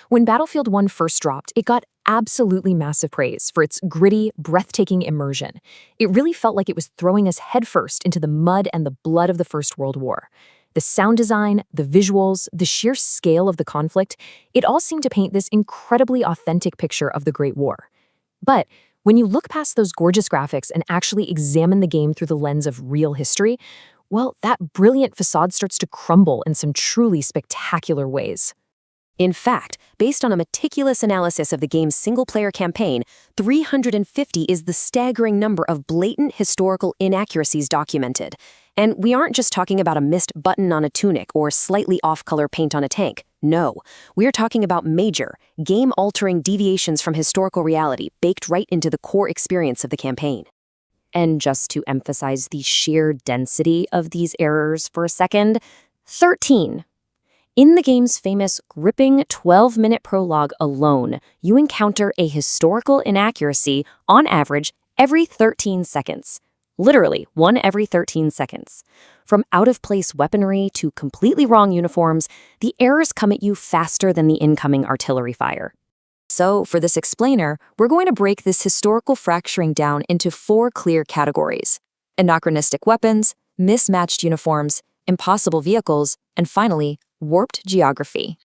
When Battlefield 1 first dropped, it got absolutely massive praise for its gritty, breathtaking immersion. It really felt like it was throwing us headfirst into the mud and the blood of the First World War. The sound design, the visuals, the sheer scale of the conflict, it all seemed to paint this incredibly authentic picture of the Great War. But when you look past those gorgeous graphics and actually examine the game through the lens of real history, well, that brilliant facade starts to crumble in some truly spectacular ways. In fact, based on a meticulous analysis of the game's single-player campaign, 350 is the staggering number of blatant historical inaccuracies documented. And we aren't just talking about a missed button on a tunic or slightly off-color paint on a tank. No, we're talking about major, game-altering deviations from historical reality baked right into the core experience of the campaign. And just to emphasize the sheer density of these errors for a second, 13. In the game's famous gripping 12-minute prologue alone, you encounter a historical inaccuracy, on average, every 13 seconds. Literally, one every 13 seconds. From out-of-place weaponry to completely wrong uniforms, the errors come at you faster than the incoming artillery fire. So, for this explainer, we're going to break this historical fracturing down into 4 clear categories: anachronistic weapons, mismatched uniforms, impossible vehicles, and finally, warped geography.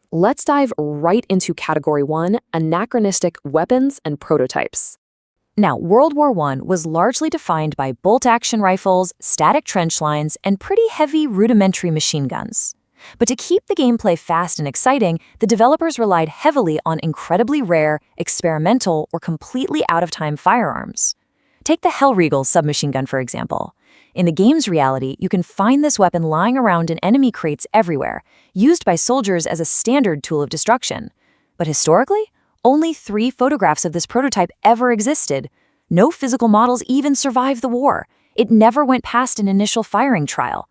Let's dive right into Category 1, anachronistic weapons and prototypes. Now, World War I was largely defined by bolt-action rifles, static trench lines, and pretty heavy rudimentary machine guns. But to keep the gameplay fast and exciting, the developers relied heavily on incredibly rare, experimental, or completely out-of-time firearms. Take the Hellriegel submachine gun, for example. In the game's reality, you can find this weapon lying around in enemy crates everywhere, used by soldiers as a standard tool of destruction. But historically, only 3 photographs of this prototype ever existed. No physical models even survived the war. It never went past an initial firing trial.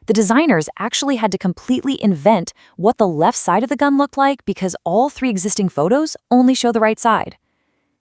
The designers actually had to completely invent what the left side of the gun looked like because all 3 existing photos only show the right side.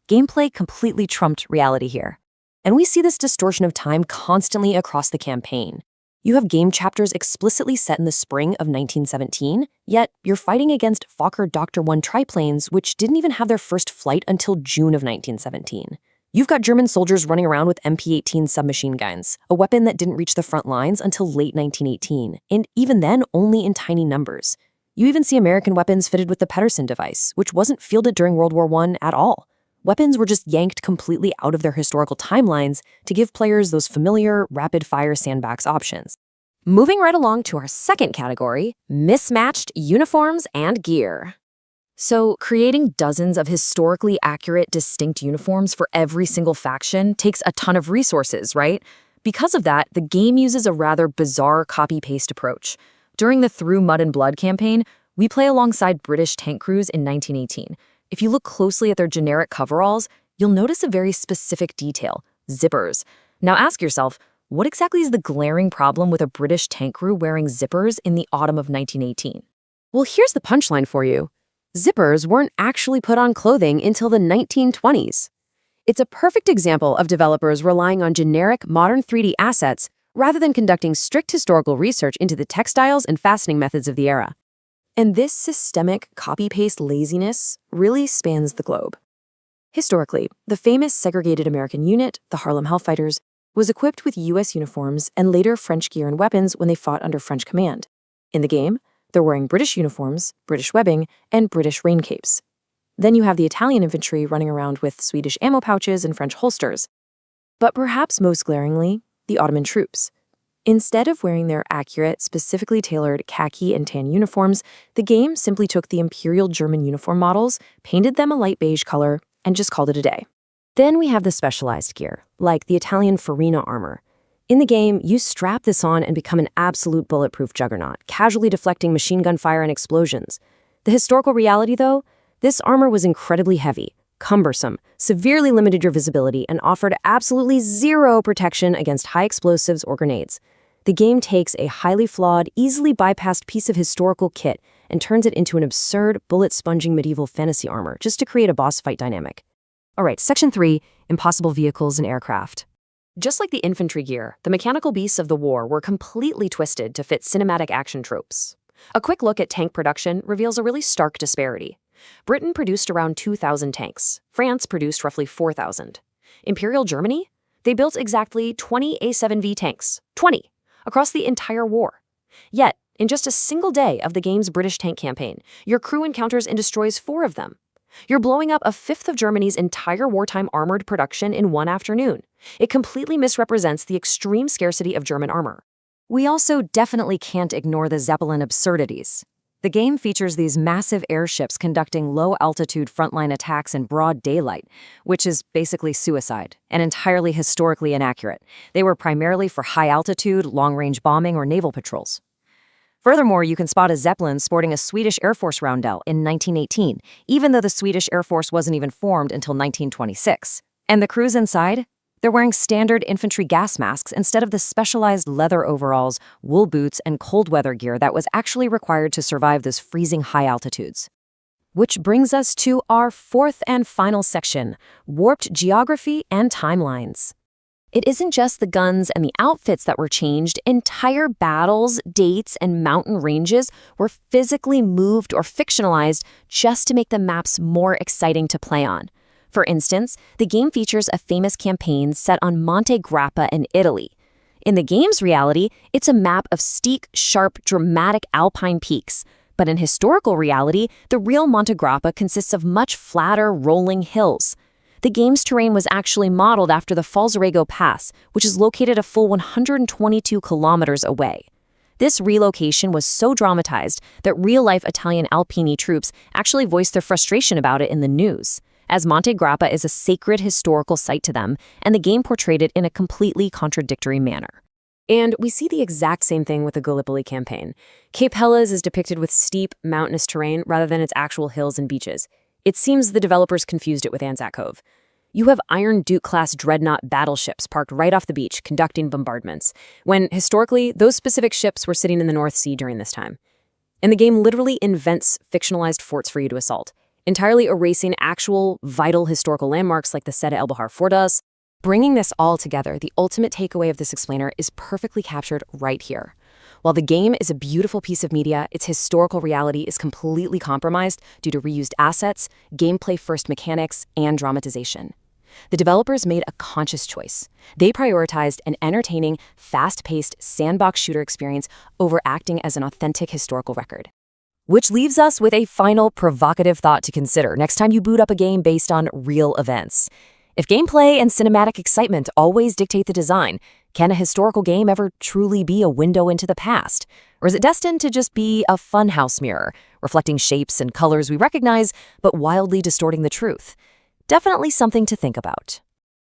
Gameplay completely trumped reality here. And we see this distortion of time constantly across the campaign. You have game chapters explicitly set in the spring of 1917, yet you're fighting against Fokker Doctor 1 triplanes, which didn't even have their first flight until June of 1917. You've got German soldiers running around with MP-18 submachine guns, a weapon that didn't reach the front lines until late 1918, and even then only in tiny numbers. You even see American weapons fitted with the Pedersen device, which wasn't fielded during World War I at all. Weapons were just yanked completely out of their historical timelines to give players those familiar, rapid-fire sandbox options. Moving right along to our second category, mismatched uniforms and gear. So, creating dozens of historically accurate, distinct uniforms for every single faction takes a ton of resources, right? Because of that, the game uses a rather bizarre copy-paste approach. During the Through Mud and Blood campaign, we play alongside British tank crews in 1918. If you look closely at their generic coveralls, you'll notice a very specific detail: zippers. Now ask yourself, what exactly is the glaring problem with a British tank crew wearing zippers in the autumn of 1918? Well, here's the punchline for you. Zippers weren't actually put on clothing until the 1920s. It's a perfect example of developers relying on generic modern 3D assets rather than conducting strict historical research into the textiles and fastening methods of the era. And this systemic copy-paste laziness really spans the globe. Historically, the famous segregated American unit, the Harlem Hellfighters, was equipped with U.S. uniforms and later French gear and weapons when they fought under French command. In the game, they're wearing British uniforms, British webbing, and British rain capes. Then you have the Italian infantry running around with Swedish ammo pouches and French holsters. But perhaps most glaringly, the Ottoman troops. Instead of wearing their accurate, specifically tailored khaki and tan uniforms, the game simply took the Imperial German uniform models, painted them a light beige color, and just called it a day. Then we have the specialized gear, like the Italian Farina armor. In the game, you strap this on and become an absolute bulletproof juggernaut, casually deflecting machine gun fire and explosions. The historical reality, though, this armor was incredibly heavy, cumbersome, severely limited your visibility, and offered absolutely zero protection against high explosives or grenades. The game takes a highly flawed, easily bypassed piece of historical kit and turns it into an absurd, bullet-sponging medieval fantasy armor just to create a boss fight dynamic. All right, Section 3, Impossible Vehicles and Aircraft. Just like the infantry gear, the mechanical beasts of the war were completely twisted to fit cinematic action tropes. A quick look at tank production reveals a really stark disparity. Britain produced around 2,000 tanks. France produced roughly 4,000. Imperial Germany? They built exactly 20 A7V tanks. 20! Across the entire war. Yet, in just a single day of the game's British tank campaign, your crew encounters and destroys 4 of them. You're blowing up a fifth of Germany's entire wartime armored production in one afternoon. It completely misrepresents the extreme scarcity of German armor. We also definitely can't ignore the Zeppelin absurdities. The game features these massive airships conducting low-altitude frontline attacks in broad daylight, which is basically suicide, and entirely historically inaccurate. They were primarily for high-altitude, long-range bombing or naval patrols. Furthermore, you can spot a Zeppelin sporting a Swedish Air Force roundel in 1918, even though the Swedish Air Force wasn't even formed until 1926. And the crews inside? They're wearing standard infantry gas masks instead of the specialized leather overalls, wool boots, and cold weather gear that was actually required to survive those freezing high altitudes. Which brings us to our fourth and final section, warped geography and timelines. It isn't just the guns and the outfits that were changed. Entire battles, dates, and mountain ranges were physically moved or fictionalized just to make the maps more exciting to play on. For instance, the game features a famous campaign set on Monte Grappa in Italy. In the game's reality, it's a map of steep, sharp, dramatic alpine peaks. But in historical reality, the real Monte Grappa consists of much flatter, rolling hills. The game's terrain was actually modeled after the Falzarego Pass, which is located a full 122 kilometers away. This relocation was so dramatized that real-life Italian Alpini troops actually voiced their frustration about it in the news, as Monte Grappa is a sacred historical site to them, and the game portrayed it in a completely contradictory manner. And we see the exact same thing with the Gallipoli campaign. Cape Helles is depicted with steep, mountainous terrain rather than its actual hills and beaches. It seems the developers confused it with Anzac Cove. You have Iron Duke-class dreadnought battleships parked right off the beach, conducting bombardments, when, historically, those specific ships were sitting in the North Sea during this time. And the game literally invents fictionalized forts for you to assault, entirely erasing actual, vital historical landmarks like the Sede El Bahar Fordas. Bringing this all together, the ultimate takeaway of this explainer is perfectly captured right here. While the game is a beautiful piece of media, its historical reality is completely compromised due to reused assets, gameplay-first mechanics, and dramatization. The developers made a conscious choice. They prioritized an entertaining, fast-paced sandbox shooter experience over acting as an authentic historical record. Which leaves us with a final provocative thought to consider next time you boot up a game based on real events. If gameplay and cinematic excitement always dictate the design, can a historical game ever truly be a window into the past? Or is it destined to just be a funhouse mirror, reflecting shapes and colors we recognize, but wildly distorting the truth? Definitely something to think about.